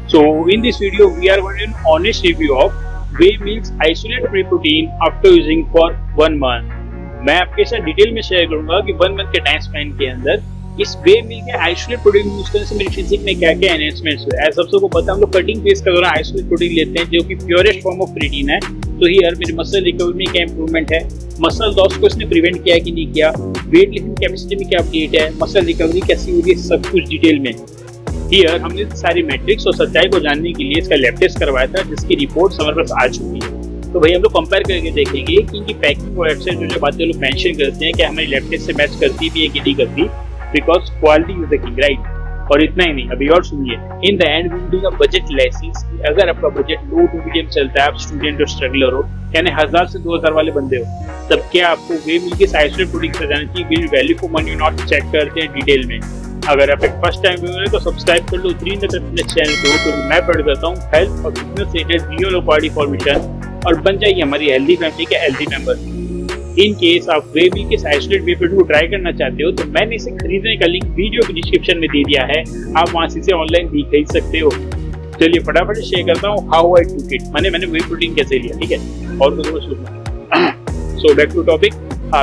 So in this video, we are going to do an honest review of whey milk's isolate whey protein after using for 1 month. मैं आपके साथ detail में share करूंगा कि 1 month के time Spain के अंदर इस whey milk के आइसोलेट प्रोटीन यूज करने से मेरी फिजिक में क्या क्या एनहेंसमेंट्स हुए। ऐसा सब सबको पता, हम लोग कटिंग फेज का दौरान आइसोलेट प्रोटीन लेते हैं जो कि प्योरेस्ट फॉर्म ऑफ प्रोटीन है। तो हियर मेरे मसल रिकवरी में क्या इंप्रूवमेंट है, मसल लॉस को इसने प्रिवेंट किया कि नहीं किया, वेट लिफ्टिंग कैपेसिटी में क्या अपडेट है, मसल रिकवरी कैसी हुई है, सब कुछ डिटेल में। हियर हमने सारी मैट्रिक्स और सच्चाई को जानने के लिए इसका लैब टेस्ट करवाया था, जिसकी रिपोर्ट हमारे पास आ चुकी है। तो भाई हम लोग कंपेयर करके देखेंगे कि इनकी पैकिंग और वेबसाइट जो बातें लोग मेंशन करते हैं कि हमारी लैब टेस्ट से मैच करती भी है कि नहीं करती, because quality is the king, right. और इतना ही नहीं, अभी और सुनिए, in the end we will do a budget analysis. अगर आपका बजट लो टू मीडियम चलता है, आप स्टूडेंट और स्ट्रगलर हो, यानी 1000 से 2000 वाले बंदे हो, तब क्या आपको whey milk के आइसोलेट प्रोटीन से जाना चाहिए। Build value for money not check करते हैं डिटेल में। अगर आप एक फर्स्ट टाइम व्यूअर है तो सब्सक्राइब कर लो चैनल को, तो मैं पढ़ करता हूँ हेल्थ और फिटनेस रिलेटेड रियल और बॉडी फॉर्मेशन, और बन जाइए हमारी हेल्दी फैमिली के हेल्दी मेंबर। इन केस आप whey milk के आइसोलेट whey protein को ट्राई करना चाहते हो तो मैंने इसे खरीदने का लिंक वीडियो के डिस्क्रिप्शन में दे दिया है, आप वहां से इसे ऑनलाइन भी खरीद सकते हो। चलिए फटाफट शेयर करता हूँ हाउ आई टूक इट, मैंने whey protein कैसे लिया, ठीक है। और सो बैक टू टॉपिक।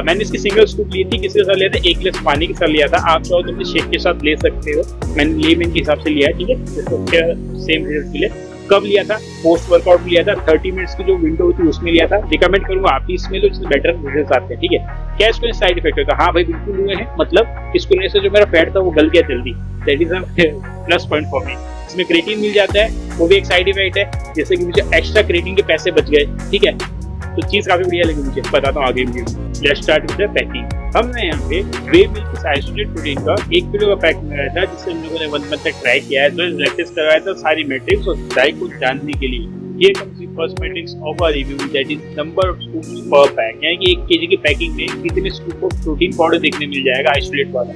मैंने इसकी सिंगल स्कूप ली थी, किसके साथ लिया था, 1 गिलास पानी के साथ लिया था। आप चाहो तो अपने शेक के साथ ले सकते हो, मैंने लेमन के हिसाब से लिया है, ठीक है। सेम रिजल्ट के लिए कब लिया था, पोस्ट वर्कआउट लिया था, 30 मिनट्स की जो विंडो होती है उसमें लिया था। रिकमेंड करूंगा आप भी इसमें लो, जिसमें बेटर रिजल्ट आते हैं, ठीक है। क्या इसको साइड इफेक्ट होगा, हाँ भाई बिल्कुल हुए हैं, मतलब इसको लेने से जो मेरा फैट था वो गल गया जल्दी, that is a plus point for me. इसमें क्रेटीन मिल जाता है, वो भी एक साइड इफेक्ट है, जैसे कि मुझे एक्स्ट्रा क्रेटीन के पैसे बच गए, ठीक है। तो चीज काफी बढ़िया लगी मुझे, बताता हूँ आगे video. Let's start with the packing. हमने यहाँ पे whey milk के आइसोलेट प्रोटीन का 1 किलो का पैक मंगाया था, जिससे हम लोगों ने 1 मंथ तक ट्राई किया है। तो लैब टेस्ट करवाया था सारी मैट्रिक्स और सच्चाई को जानने के लिए। ये comes the first metrics of our review, that is number of scoops per pack, यानी कि 1 केजी की पैकिंग में कितने स्कूप ऑफ प्रोटीन पाउडर देखने मिल जाएगा आइसोलेट वाला।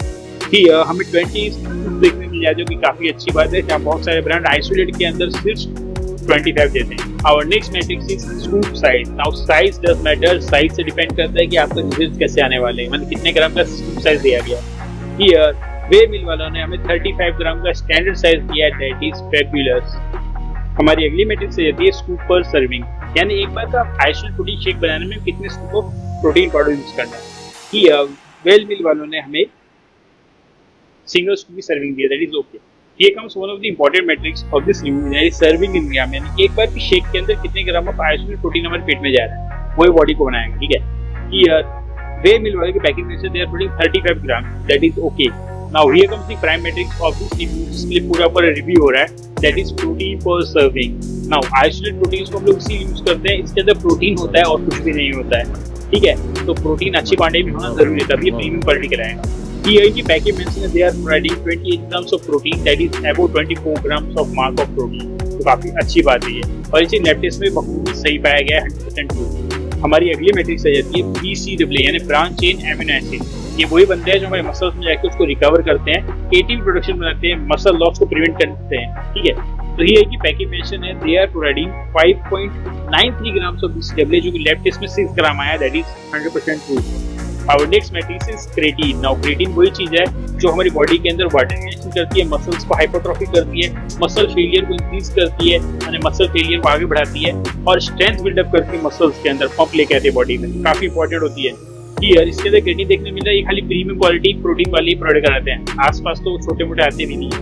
हियर हमें 20 स्कूप देखने मिल जाए, जो कि काफी अच्छी बात है। जहाँ बहुत सारे ब्रांड आइसोलेट के अंदर सिर्फ 25 देते हैं। Our next matrix is scoop size. Now size does matter. Size से डिपेंड करता है कि आपका रिजल्ट कैसे आने वाले हैं, मतलब कितने ग्राम का स्कूप साइज दिया गया। Here whey milk वालों ने हमें 35 ग्राम का स्टैंडर्ड साइज दिया है, that is fabulous। हमारी अगली मैट्रिक्स से जाती है स्कूप पर सर्विंग, यानी एक बार का आइसोलेट प्रोटीन शेक बनाने में कितने scoop of protein powder use करना है। Here whey milk वालों ने हमें सिंगल स्कूप की सर्विंग दिया, that is okay। Here comes one of the important metrics of this review, that is serving in gram, यानी एक बार की शेक के अंदर कितने ग्राम ऑफ आइसोलेट प्रोटीन हमारे पेट में जा रहा है, वही बॉडी को बनाएगा, ठीक है। Here whey milk वाले की पैकिंग में से they are putting 35 gram, that is okay। Now here comes the prime metrics of this review, जिसके लिए पूरा रिव्यू हो रहा है, that is protein per serving। Now isolate protein को हम लोग इसी यूज करते हैं, इसके अंदर प्रोटीन होता है और कुछ भी नहीं होता है, ठीक है। तो प्रोटीन अच्छी क्वांटिटी में होना जरूरी है, तभी प्रीमियम क्वालिटी कराएगा। Here की पैकेज मेंशन है, they are providing 28 grams of protein, that is about 24 grams of mark of protein। तो काफी अच्छी बात है ये, और इसी लैब टेस्ट में बखूबी सही पाया गया है, 100% ट्रू। हमारी अगली मैट्रिक्स आ जाती है BCAA, यानी ब्रांच चेन एमिनो एसिड। ये वही बनते हैं जो हमारे मसल्स में जाकर उसको रिकवर करते हैं, ATP प्रोडक्शन बनाते हैं, मसल लॉस को प्रिवेंट करते हैं, ठीक है। तो ये की पैकेज मेंशन है, they are providing 5.93 grams of BCAA, जो कि लैब टेस्ट में 6 ग्राम आया, that is 100% true. Our next matrix is creatine। Now creatine वही चीज है जो हमारी बॉडी के अंदर वाटर रिटेंशन करती है, मसल्स को हाइपरट्रॉफी करती है, मसल फेलियर को इंक्रीज करती है, यानी मसल फेलियर को आगे बढ़ाती है, और स्ट्रेंथ बिल्डअप करती है मसल्स के अंदर, पंप लेके आती है बॉडी में, काफी इंपॉर्टेंट होती है। हियर इसके अंदर क्रेटीन देखने मिल रहा है, ये खाली प्रीमियम क्वालिटी प्रोटीन वाली प्रोडक्ट कराते हैं, आसपास तो छोटे मोटे आते भी नहीं है।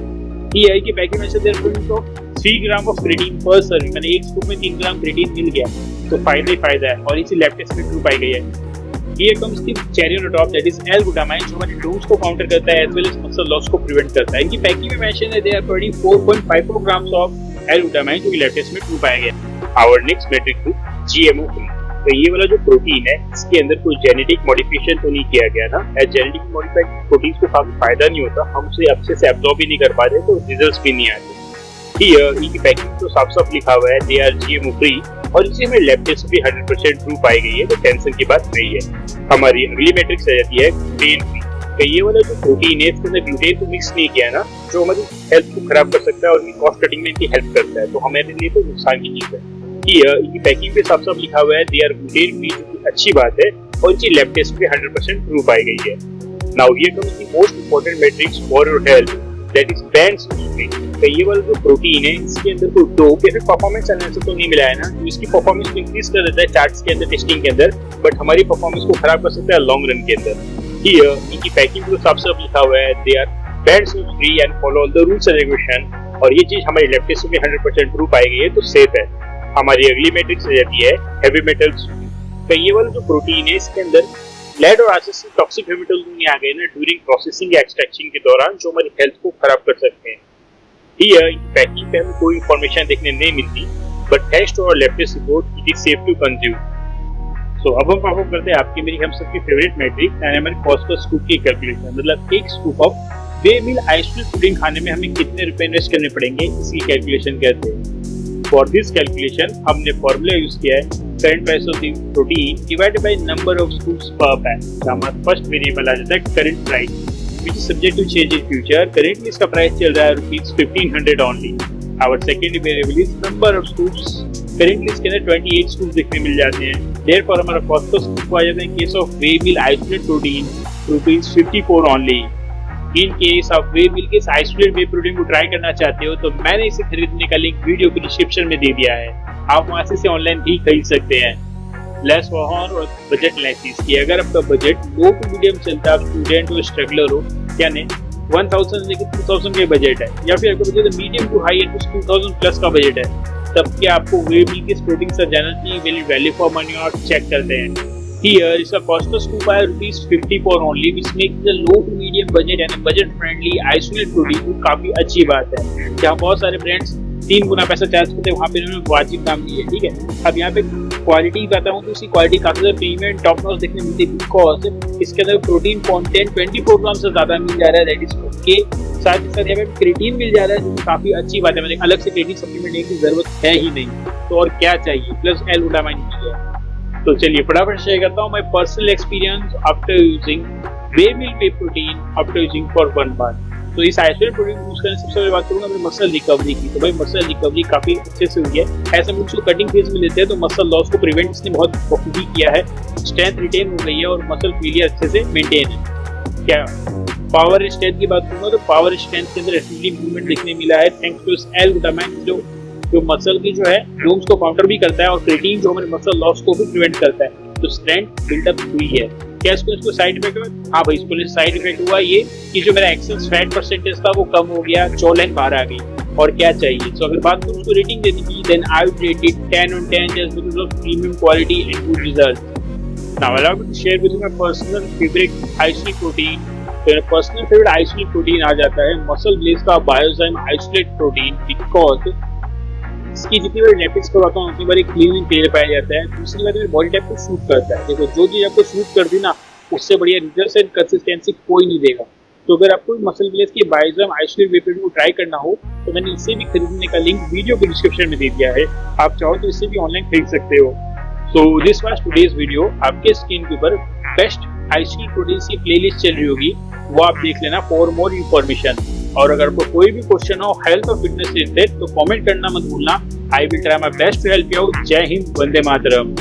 हियर की पैकिंग में से 3 ग्राम ऑफ क्रेटीन पर सर्विंग, मैंने एक स्कूप में 3 ग्राम क्रेटीन मिल गया, तो फायदा ही फायदा है, और इसी लैब टेस्ट में ट्रू पाई गई है। Here comes the cherry on top, that is L-glutamine, जो हमारे डोज को काउंटर करता है, as well as muscle loss को प्रिवेंट करता है। इनकी पैकिंग में मेंशन है, they are providing 4.54 grams of L-glutamine, जो कि लैब टेस्ट में ट्रू पाया गया। Our next metric is GMO free। तो ये वाला जो प्रोटीन है, इसके अंदर कोई जेनेटिक मॉडिफिकेशन तो नहीं किया गया ना। जेनेटिक मॉडिफाइड प्रोटीन को काफी फायदा नहीं होता, हम उसे अच्छे से एब्जॉर्ब भी नहीं कर पाते, तो रिजल्ट्स भी नहीं आते। Here इनकी पैकिंग तो साफ साफ लिखा हुआ है, they are GMO free, और इसी में लैब टेस्ट भी 100% ट्रू पाई गई है, तो टेंशन की बात नहीं है। हमारी अगली मैट्रिक्स आ जाती है ग्लूटेन फ्री। तो ये वाला जो प्रोटीन है, इसके अंदर ग्लूटेन को मिक्स नहीं किया ना, जो हमारी हेल्थ को खराब कर सकता है और इनकी कॉस्ट कटिंग में इनकी हेल्प करता है, तो हमारे लिए तो नुकसान की चीज है। Here इनकी पैकिंग पे साफ साफ लिखा हुआ है, they are gluten free, जो कि अच्छी बात है, और इनकी लैब टेस्ट भी 100% ट्रू पाई गई है। Now here comes the most important metrics for your health, that is band free. तो ये वाला जो प्रोटीन है इसके अंदर कोई डोप या फिर परफॉर्मेंस एनालिसिस तो नहीं मिला है ना, तो इसकी परफॉर्मेंस को इंक्रीज कर देता है चार्ट्स के अंदर, टेस्टिंग के अंदर, बट हमारी परफॉर्मेंस को खराब कर सकता है लॉन्ग रन के अंदर। हियर इनकी पैकिंग को साफ साफ लिखा हुआ है, they are banned free and follow all the rules and regulation, और ये चीज हमारी लैब टेस्ट में 100% ट्रू पाई गई है, तो सेफ है। हमारी अगली मैट्रिक्स आ जाती है हेवी मेटल्स। तो ये वाला जो प्रोटीन है इसके अंदर लेड और एसिड टॉक्सिक हेवी मेटल्स नहीं आ गए ना ड्यूरिंग प्रोसेसिंग या एक्सट्रैक्शन के दौरान, जो हमारी हेल्थ को खराब कर सकते हैं। हियर इन पैकिंग पे हमें कोई इंफॉर्मेशन देखने नहीं मिलती, but thanks to our lab test report it is safe to consume. So अब हम परफॉर्म करते हैं आपकी मेरी हम सबकी फेवरेट मैट्रिक्स यानी हमारी कॉस्ट पर स्कूप की कैलकुलेशन, मतलब एक scoop of whey meal isolate protein खाने में हमें कितने रुपए इन्वेस्ट करने पड़ेंगे, इसकी कैलकुलेशन कहते हैं। फॉर दिस कैलकुलेशन हमने फॉर्मूला यूज किया है current price of the protein divided by number of scoops per pack. हमारा फर्स्ट वेरिएबल आ जाता है current price which is subject to change in future. Currently इसका प्राइस चल रहा है ₹1500 only. Our second variable is number of scoops. Currently इसके अंदर 28 स्कूप्स देखने मिल जाते हैं। देयरफॉर हमारा कॉस्ट पर स्कूप आ जाता है in case of whey meal isolate protein ₹54 only. In case आप वे मिल के आइसोलेट वे प्रोटीन को ट्राई करना चाहते हो तो मैंने इसे खरीदने का लिंक वीडियो के डिस्क्रिप्शन में दे दिया है, आप वहां से ऑनलाइन भी खरीद सकते हैं। लेस और बजट एनालिसिस की अगर आपका बजट लो टू मीडियम चलता है, आप स्टूडेंट हो स्ट्रगलर हो, यानी 1000 लेकिन 2000 का बजट है, या फिर आपका budget medium to high and 2000 plus का बजट है, तब क्या आपको वे मिल के प्रोटीन से जाना चाहिए। वैल्यू फॉर मनी और चेक करते हैं। Here इसका कॉस्ट ऑफ स्कूप है ₹54 only, which makes the low to medium budget and budget friendly isolate protein काफी अच्छी बात है। जहाँ बहुत सारे ब्रांड्स 3 गुना पैसा चार्ज करते हैं वहाँ पे इन्होंने वाजिब दाम दिए, ठीक है। अब यहाँ पे क्वालिटी बताता हूँ तो इसकी क्वालिटी काफी ज्यादा प्रीमियम टॉप नॉच देखने मिलती है, बिकॉज इसके अंदर प्रोटीन कंटेंट 24 ग्राम से ज्यादा मिल जा रहा है, दैट इज ओके। साथ ही साथ यहाँ पे क्रिएटिन मिल जा रहा है, जो काफी अच्छी बात है, मतलब अलग से क्रिएटिन सप्लीमेंट लेने की जरूरत है ही नहीं, तो और क्या चाहिए, प्लस L-ग्लूटामाइन मिल गया। तो चलिए फटाफट शेयर करता हूँ my personal experience after using way mill way protein after using for 1 month. तो इस आइसोलेट प्रोटीन यूज करने सबसे पहले बात करूंगा मैं मसल रिकवरी की। तो भाई मसल रिकवरी काफी अच्छे से हुई है। ऐसे हम उसको कटिंग फेज में लेते हैं तो मसल लॉस को प्रिवेंट इसने बहुत बखूबी किया है, स्ट्रेंथ रिटेन हो गई है और मसल फेलियर अच्छे से मेंटेन है। क्या पावर स्ट्रेंथ की बात करूंगा तो पावर स्ट्रेंथ के अंदर एक्टिवली मूवमेंट देखने मिला है थैंक्स टू L-ग्लूटामाइन, जो मसल की जो है लूम्स को काउंटर भी करता है, और क्रिएटिन जो हमारे मसल लॉस को भी प्रिवेंट करता है, तो स्ट्रेंथ बिल्डअप हुई है। क्या इसको साइड इफेक्ट हुआ? हाँ भाई, इसको साइड इफेक्ट हुआ ये कि जो मेरा एक्सेस फैट परसेंटेज था वो कम हो गया, जॉ लाइन बाहर आ गई, और क्या चाहिए। तो अगर बात करूँ उसको रेटिंग देने की, then I would rate it 10 on 10 just because of premium quality and good results. Now allow me to share with you my personal favorite isolate protein. तो मेरा पर्सनल फेवरेट आइसोलेट प्रोटीन आ जाता है muscle Blaze का biozyme isolate protein, because इसकी जितनी बार नेपिक्स करवाता हूँ उतनी बार क्लीनिंग क्लियर पाया जाता है। दूसरी बात मेरे बॉडी टाइप को शूट करता है। देखो जो चीज आपको शूट कर दी ना, उससे बढ़िया रिजल्ट एंड कंसिस्टेंसी कोई नहीं देगा। तो अगर आपको मसल ब्लेज की बायोजाइम आइसोलेट वे प्रोटीन को ट्राई करना हो तो मैंने इसे भी खरीदने का लिंक वीडियो के डिस्क्रिप्शन में दे दिया है, आप चाहो तो इसे भी ऑनलाइन खरीद सकते हो। So this was today's video. आपके स्क्रीन के ऊपर बेस्ट आइसोलेट प्रोटीन की प्लेलिस्ट चल रही होगी, वो आप देख लेना फॉर मोर इन्फॉर्मेशन। और अगर आपको कोई भी क्वेश्चन हो हेल्थ और फिटनेस रिलेटेड तो कमेंट करना मत भूलना। I will try my best to help you out. जय हिंद, वंदे मातरम।